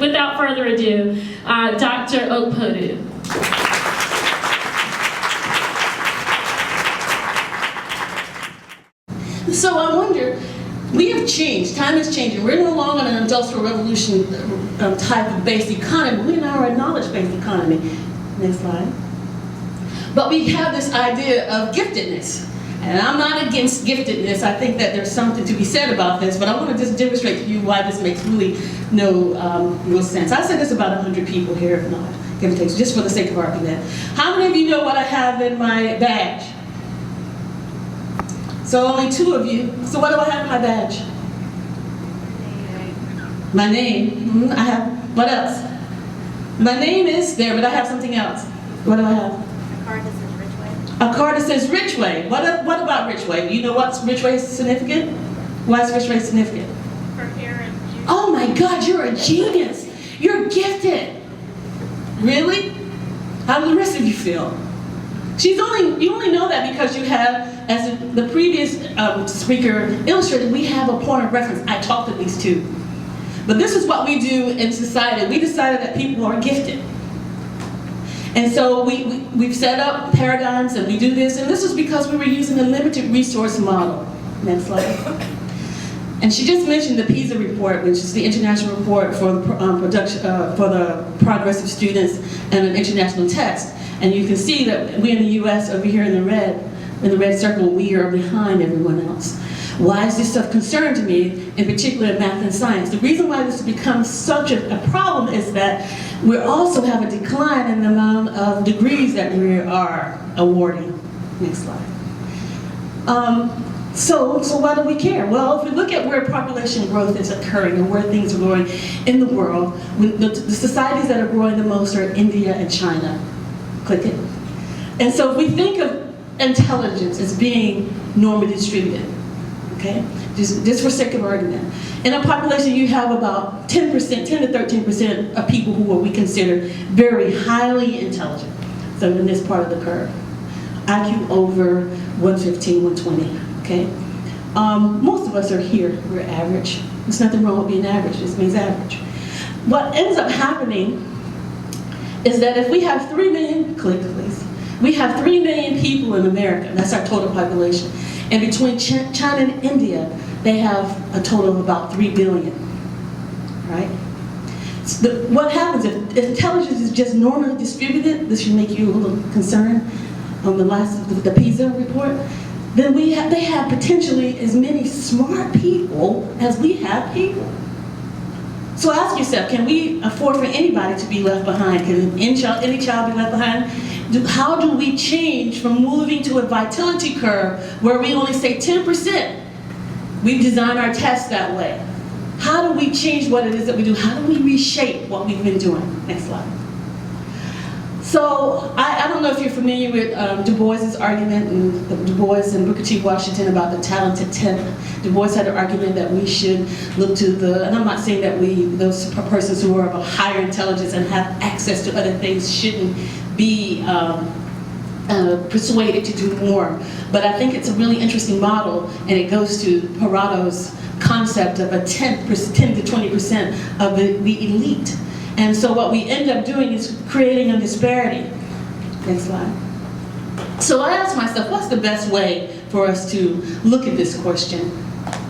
without further ado, Dr. Okpodu. So I wonder, we have changed, time is changing. We're no longer an industrial revolution type of based economy. We now are a knowledge-based economy. Next slide. But we have this idea of giftedness. And I'm not against giftedness. I think that there's something to be said about this, but I want to just demonstrate to you why this makes really no real sense. I said there's about 100 people here, if not, give or take, just for the sake of argument. How many of you know what I have in my badge? So only 2 of you. So what do I have in my badge? My name. I have, what else? My name is there, but I have something else. What do I have? A card that says Richway. A card that says Richway. What about Richway? Do you know what's Richway significant? Why is Richway significant? For hair and beauty. Oh my God, you're a genius. You're gifted. Really? How do the rest of you feel? You only know that because you have, as the previous speaker illustrated, we have a point of reference. I talked to these 2. But this is what we do in society. We decided that people are gifted. And so we've set up paradigms and we do this, and this is because we were using a limited resource model. Next slide. And she just mentioned the PISA report, which is the international report for the progress of students and an international test. And you can see that we in the US over here in the red circle, we are behind everyone else. Why is this of concern to me, in particular in math and science? The reason why this becomes such a problem is that we also have a decline in the amount of degrees that we are awarding. Next slide. So why do we care? Well, if we look at where population growth is occurring and where things are going in the world, the societies that are growing the most are India and China. Click it. And so if we think of intelligence as being normally distributed, okay, just for sake of argument, in a population you have about 10% to 13% of people who we consider very highly intelligent. So in this part of the curve, IQ over 115, 120. Okay? Most of us are here, we're average. There's nothing wrong with being average, this means average. What ends up happening is that if we have 3 million, click please, we have 3 million people in America, that's our total population. And between China and India, they have a total of about 3 billion, right? So what happens if intelligence is just normally distributed, this should make you a little concerned on the PISA report, then they have potentially as many smart people as we have people. So ask yourself, can we afford for anybody to be left behind? Can any child be left behind? How do we change from moving to a vitality curve where we only say 10%? We've designed our tests that way. How do we change what it is that we do? How do we reshape what we've been doing? Next slide. So I don't know if you're familiar with Du Bois's argument, and Du Bois and Booker T. Washington about the talented 10th. Du Bois had an argument that we should look to and I'm not saying that those persons who are of a higher intelligence and have access to other things shouldn't be persuaded to do more. But I think it's a really interesting model, and it goes to Pareto's concept of a 10 to 20% of the elite. And so what we end up doing is creating a disparity. Next slide. So I asked myself, what's the best way for us to look at this question?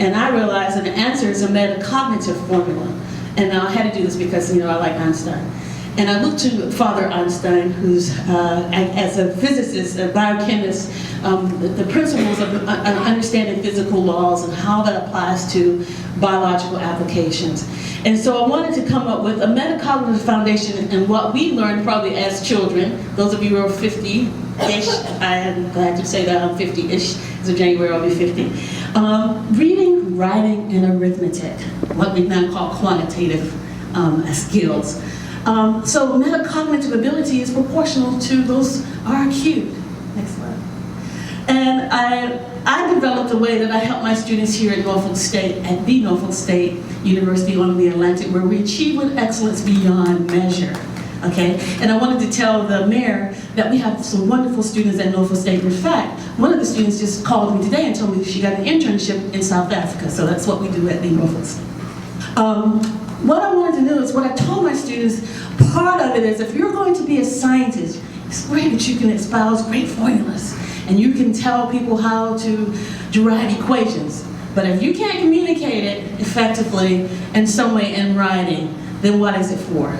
And I realized that the answer is a metacognitive formula. And I had to do this because, I like Einstein. And I looked to Father Einstein, who's, as a physicist, a biochemist, the principles of understanding physical laws and how that applies to biological applications. And so I wanted to come up with a metacognitive foundation, and what we learned probably as children, those of you who are 50-ish, I am glad to say that I'm 50-ish, as of January I'll be 50. Reading, writing, and arithmetic, what we now call quantitative skills. So metacognitive ability is proportional to those RQ. Next slide. And I developed a way that I help my students here at Norfolk State, at the Norfolk State University on the Atlantic, where we achieve with excellence beyond measure. Okay? And I wanted to tell the mayor that we have some wonderful students at Norfolk State. In fact, one of the students just called me today and told me she got an internship in South Africa. So that's what we do at the Norfolk State. what I wanted to do is, what I told my students, part of it is if you're going to be a scientist, it's great that you can espouse great formulas and you can tell people how to derive equations. But if you can't communicate it effectively in some way in writing, then what is it for?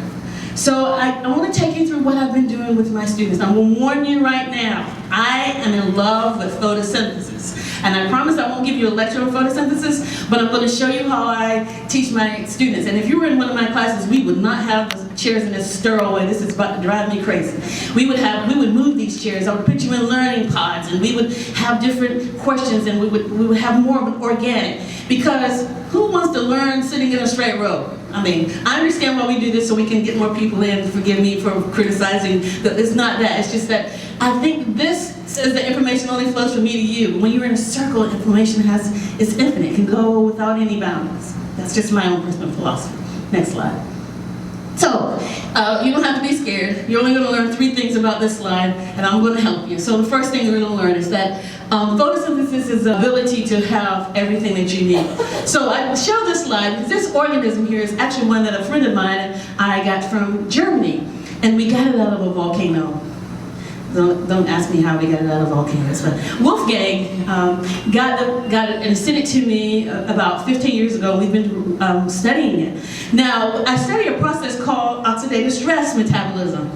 So I want to take you through what I've been doing with my students. I'm going to warn you right now, I am in love with photosynthesis. And I promise I won't give you a lecture on photosynthesis, but I'm going to show you how I teach my students. And if you were in one of my classes, we would not have the chairs in this sterile way. This is about to drive me crazy. We would move these chairs. I would put you in learning pods, and we would have different questions, and we would have more of an organic. Because who wants to learn sitting in a straight row? I mean, I understand why we do this so we can get more people in. Forgive me for criticizing. It's not that. It's just that I think this says that information only flows from me to you. When you're in a circle, information is infinite. It can go without any bounds. That's just my own personal philosophy. Next slide. So, you don't have to be scared. You're only going to learn 3 things about this slide, and I'm going to help you. So the first thing you're going to learn is that photosynthesis is the ability to have everything that you need. So I show this slide because this organism here is actually one that a friend of mine and I got from Germany, and we got it out of a volcano. Don't ask me how we got it out of volcanoes, but Wolfgang got it and sent it to me about 15 years ago. We've been studying it. Now, I study a process called oxidative stress metabolism.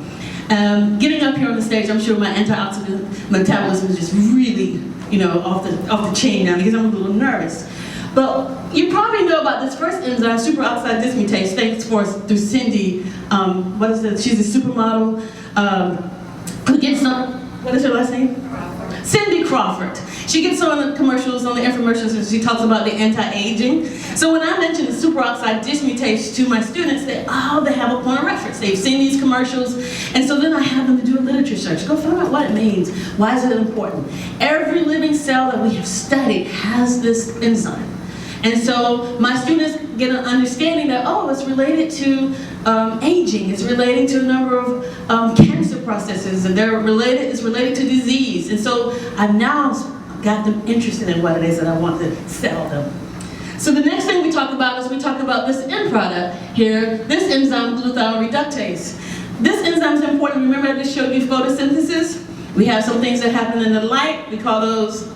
Getting up here on the stage, I'm sure my antioxidant metabolism is just really, off the chain now because I'm a little nervous. But you probably know about this first enzyme, superoxide dismutase, thanks through Cindy. She's a supermodel. Who gets on, what is her last name? Crawford. Cindy Crawford. She gets on the commercials, on the infomercials, and she talks about the anti-aging. So when I mention the superoxide dismutase to my students, they have a point of reference. They've seen these commercials, and so then I have them to do a literature search. Go find out what it means. Why is it important? Every living cell that we have studied has this enzyme. And so my students get an understanding that, it's related to aging, it's related to a number of cancer processes, and it's related to disease. And so I've now got them interested in what it is that I want to sell them. So the next thing we talk about this end product here, this enzyme, glutathione reductase. This enzyme is important. Remember I just showed you photosynthesis? We have some things that happen in the light. We call those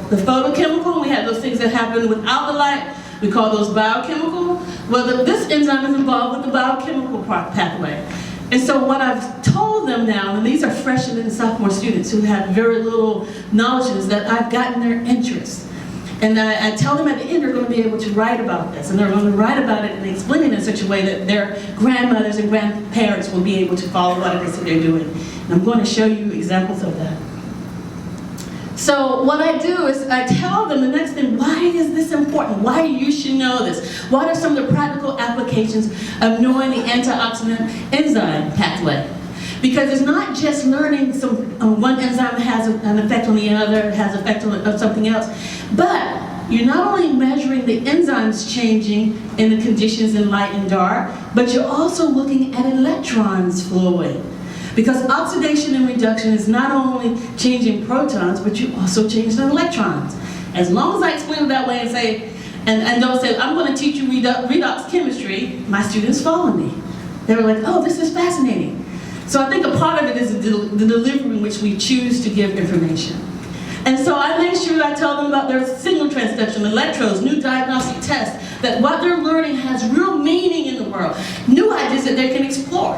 the photochemical. We have those things that happen without the light. We call those biochemical. Well, this enzyme is involved with the biochemical pathway. And so what I've told them now, and these are freshman and sophomore students who have very little knowledge, is that I've gotten their interest. And I tell them at the end they're going to be able to write about this. And they're going to write about it and explain it in such a way that their grandmothers and grandparents will be able to follow what it is that they're doing. And I'm going to show you examples of that. So what I do is I tell them the next thing, why is this important? Why you should know this? What are some of the practical applications of knowing the antioxidant enzyme pathway? Because it's not just learning one enzyme has an effect on the other, has an effect on something else, but you're not only measuring the enzymes changing in the conditions in light and dark, but you're also looking at electrons flowing. Because oxidation and reduction is not only changing protons, but you also change the electrons. As long as I explain it that way and say, and don't say, I'm going to teach you redox chemistry, my students follow me. They were like, oh, this is fascinating. So I think a part of it is the delivery in which we choose to give information. And so I make sure I tell them about their signal transduction, electrodes, new diagnostic tests, that what they're learning has real meaning in the world, new ideas that they can explore.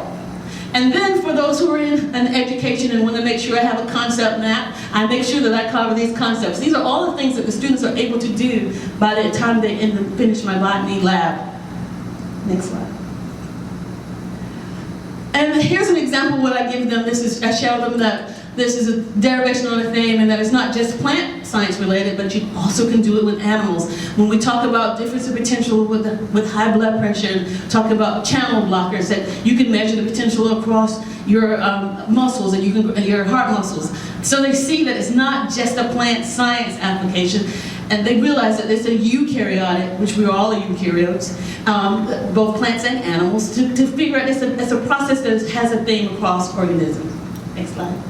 And then for those who are in an education and want to make sure I have a concept map, I make sure that I cover these concepts. These are all the things that the students are able to do by the time they finish my botany lab. Next slide. And here's an example of what I give them. I show them that this is a derivation on a theme, and that it's not just plant science related, but you also can do it with animals. When we talk about difference of potential with high blood pressure, and talk about channel blockers, that you can measure the potential across your muscles and your heart muscles. So they see that it's not just a plant science application, and they realize that it's a eukaryotic, which we're all eukaryotes, both plants and animals, to figure out it's a process that has a theme across organisms. Next slide.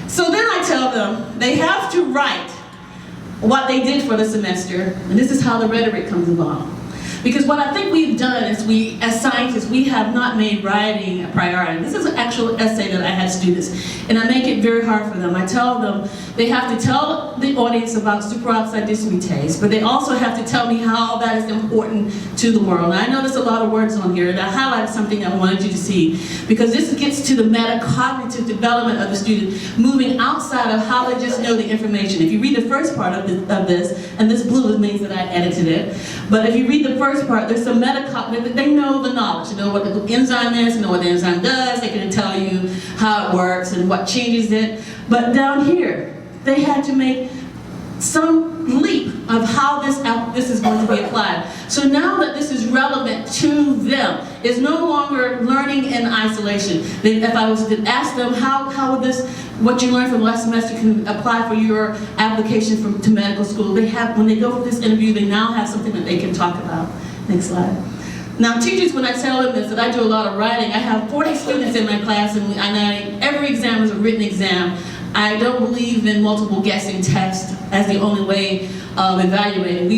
So then I tell them they have to write what they did for the semester, and this is how the rhetoric comes along. Because what I think we've done is as scientists, we have not made writing a priority. This is an actual essay that I had students, and I make it very hard for them. I tell them they have to tell the audience about superoxide dismutase, but they also have to tell me how that is important to the world. And I know there's a lot of words on here, and I highlighted something I wanted you to see, because this gets to the metacognitive development of the student, moving outside of how they just know the information. If you read the first part of this, and this blue means that I edited it, but if you read the first part, there's some metacognitive, they know the knowledge, they know what the enzyme is, they know what the enzyme does, they can tell you how it works and what changes it. But down here, they had to make some leap of how this is going to be applied. So now that this is relevant to them, it's no longer learning in isolation. If I was to ask them how would this, what you learned from last semester can apply for your application to medical school, they have, when they go for this interview, they now have something that they can talk about. Next slide. Now teachers, when I tell them this, that I do a lot of writing, I have 40 students in my class, and every exam is a written exam. I don't believe in multiple guessing tests as the only way of evaluating.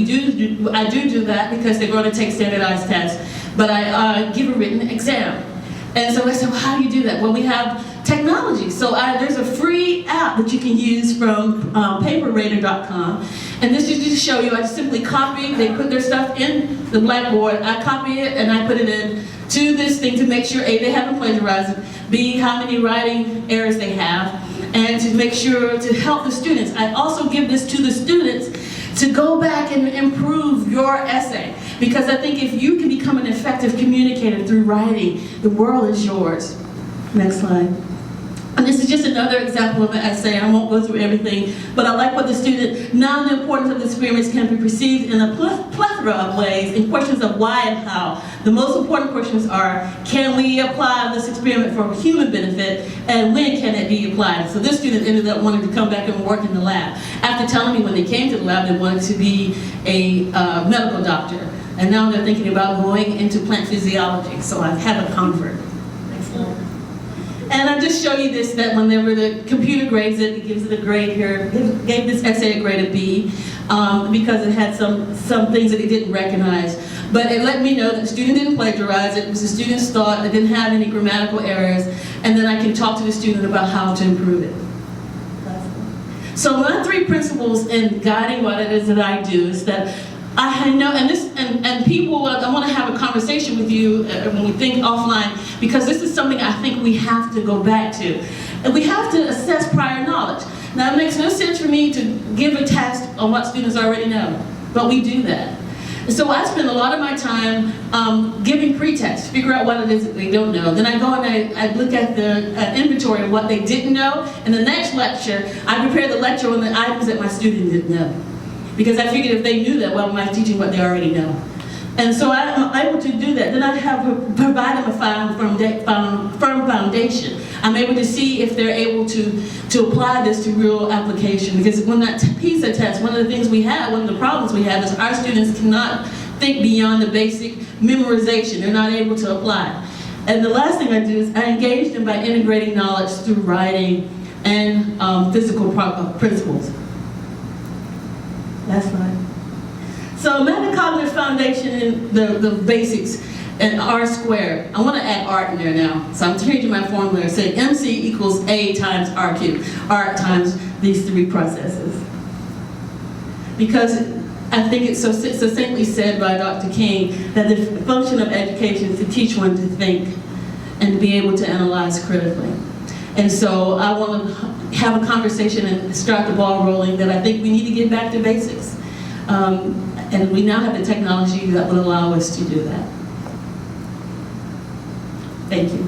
I do that because they're going to take standardized tests, but I give a written exam. And so I said, well, how do you do that? Well, we have technology. So there's a free app that you can use from paperrater.com. And this is just to show you, I just simply copy, they put their stuff in the blackboard, I copy it and I put it in to this thing to make sure A, they haven't plagiarized it, B, how many writing errors they have, and to make sure to help the students. I also give this to the students to go back and improve your essay. Because I think if you can become an effective communicator through writing, the world is yours. Next slide. And this is just another example of an essay. I won't go through everything, but I like what the student, now the importance of the experiments can be perceived in a plethora of ways, in questions of why and how. The most important questions are, can we apply this experiment for human benefit, and when can it be applied? So this student ended up wanting to come back and work in the lab. After telling me when they came to the lab they wanted to be a medical doctor, and now they're thinking about going into plant physiology, so I have a convert. Next slide. And I just show you this, that whenever the computer grades it, it gives it a grade here. It gave this essay a grade of B because it had some things that it didn't recognize. But it let me know that the student didn't plagiarize it. It was the student's thought, it didn't have any grammatical errors, and then I can talk to the student about how to improve it. So my 3 principles in guiding what it is that I do is that I know, and people, I want to have a conversation with you when we think offline, because this is something I think we have to go back to. And we have to assess prior knowledge. Now it makes no sense for me to give a test on what students already know, but we do that. And so I spend a lot of my time giving pre-tests, figure out what it is that they don't know. Then I go and I look at the inventory of what they didn't know, and the next lecture, I prepare the lecture on the items that my student didn't know. Because I figured if they knew that, well, I'm teaching what they already know. And so I'm able to do that. Then I provide them a firm foundation. I'm able to see if they're able to apply this to real application. Because when that PISA test, one of the things we have, one of the problems we have is our students cannot think beyond the basic memorization. They're not able to apply. And the last thing I do is I engage them by integrating knowledge through writing and physical principles. Last slide. So metacognitive foundation in the basics and R squared. I want to add art in there now. So I'm changing my formula. Say MC equals A times R cubed. Art times these 3 processes. Because I think it's so succinctly said by Dr. King that the function of education is to teach one to think and to be able to analyze critically. And so I want to have a conversation and start the ball rolling that I think we need to get back to basics. And we now have the technology that would allow us to do that. Thank you.